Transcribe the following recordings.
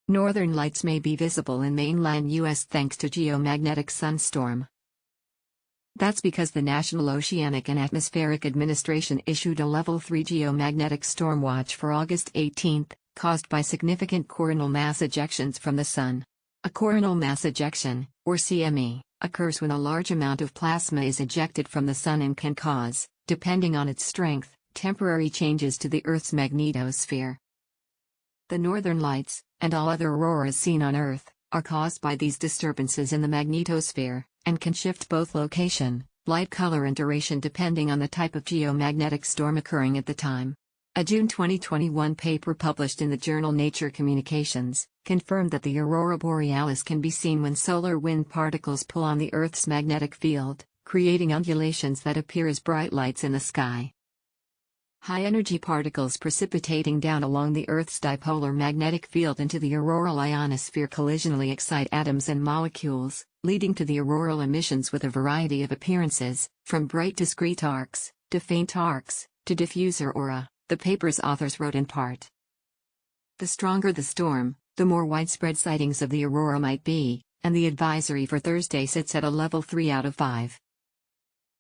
Northern lights may be visible in mainland U.S. thanks to geomagnetic sunstorm. That's because the National Oceanic and Atmospheric Administration issued a Level 3 geomagnetic storm watch for August 18, caused by significant coronal mass ejections from the Sun. A coronal mass ejection, or CME, occurs when a large amount of plasma is ejected from the Sun and can cause, depending on its strength, temporary changes to the Earth's magnetosphere. The northern lights, and all other auroras seen on Earth, are caused by these disturbances in the magnetosphere, and can shift both location, light color and duration depending on the type of geomagnetic storm occurring at the time. A June 2021 paper published in the journal Nature Communications confirmed that the aurora borealis can be seen when solar wind particles pull on the Earth's magnetic field, creating undulations that appear as bright lights in the sky. High-energy particles precipitating down along the Earth's dipolar magnetic field into the auroral ionosphere collisionally excite atoms and molecules, leading to the auroral emissions with a variety of appearances, from bright discrete arcs, to faint arcs, to diffuse aurora, the paper's authors wrote in part. The stronger the storm, the more widespread sightings of the aurora might be, and the advisory for Thursday sits at a level 3 out of 5.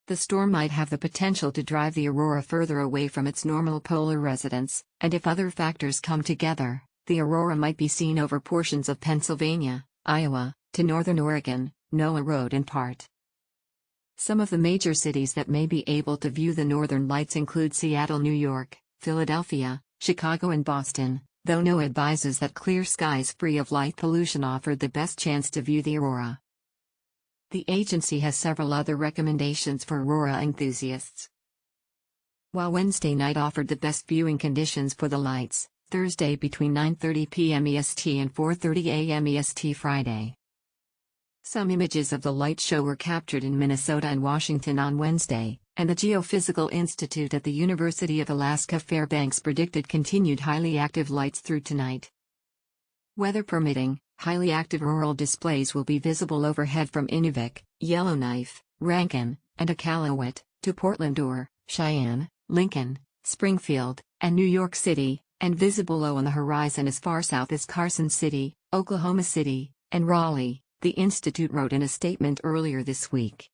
The storm might have the potential to drive the aurora further away from its normal polar residence, and if other factors come together, the aurora might be seen over portions of Pennsylvania, Iowa, to northern Oregon, NOAA wrote in part. Some of the major cities that may be able to view the northern lights include Seattle, New York, Philadelphia, Chicago and Boston, though NOAA advises that clear skies free of light pollution offer the best chance to view the aurora. The agency has several other recommendations for aurora enthusiasts. While Wednesday night offered the best viewing conditions for the lights, Thursday between 9:30 p.m. EST and 4:30 a.m. EST Friday. Some images of the light show were captured in Minnesota and Washington on Wednesday, and the Geophysical Institute at the University of Alaska Fairbanks predicted continued highly active lights through tonight. Weather permitting, highly active auroral displays will be visible overhead from Inuvik, Yellowknife, Rankin, and Iqaluit, to Portland or Cheyenne, Lincoln, Springfield, and New York City, and visible low on the horizon as far south as Carson City, Oklahoma City, and Raleigh, the Institute wrote in a statement earlier this week.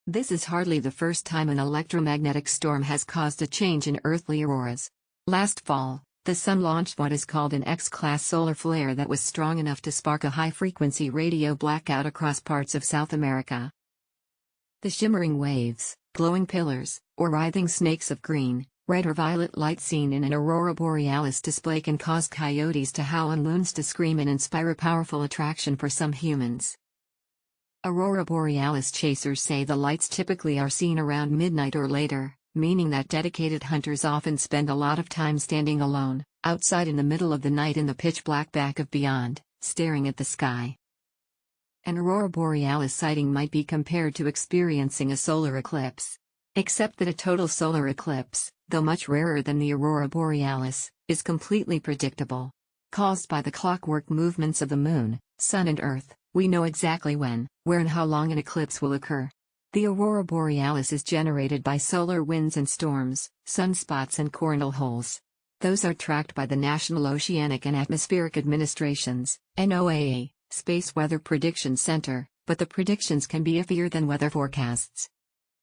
This is hardly the first time an electromagnetic storm has caused a change in earthly auroras. Last fall, the Sun launched what is called an X-class solar flare that was strong enough to spark a high-frequency radio blackout across parts of South America. The shimmering waves, glowing pillars, or writhing snakes of green, red or violet light seen in an aurora borealis display can cause coyotes to howl and loons to scream and inspire a powerful attraction for some humans. Aurora borealis chasers say the lights typically are seen around midnight or later, meaning that dedicated hunters often spend a lot of time standing alone, outside in the middle of the night in the pitch-black back of beyond, staring at the sky. An aurora borealis sighting might be compared to experiencing a solar eclipse. Except that a total solar eclipse, though much rarer than the aurora borealis, is completely predictable. Caused by the clockwork movements of the Moon, Sun and Earth, we know exactly when, where and how long an eclipse will occur. The aurora borealis is generated by solar winds and storms, sunspots and coronal holes. Those are tracked by the National Oceanic and Atmospheric Administration's NOAA Space Weather Prediction Center, but the predictions can be iffier than weather forecasts.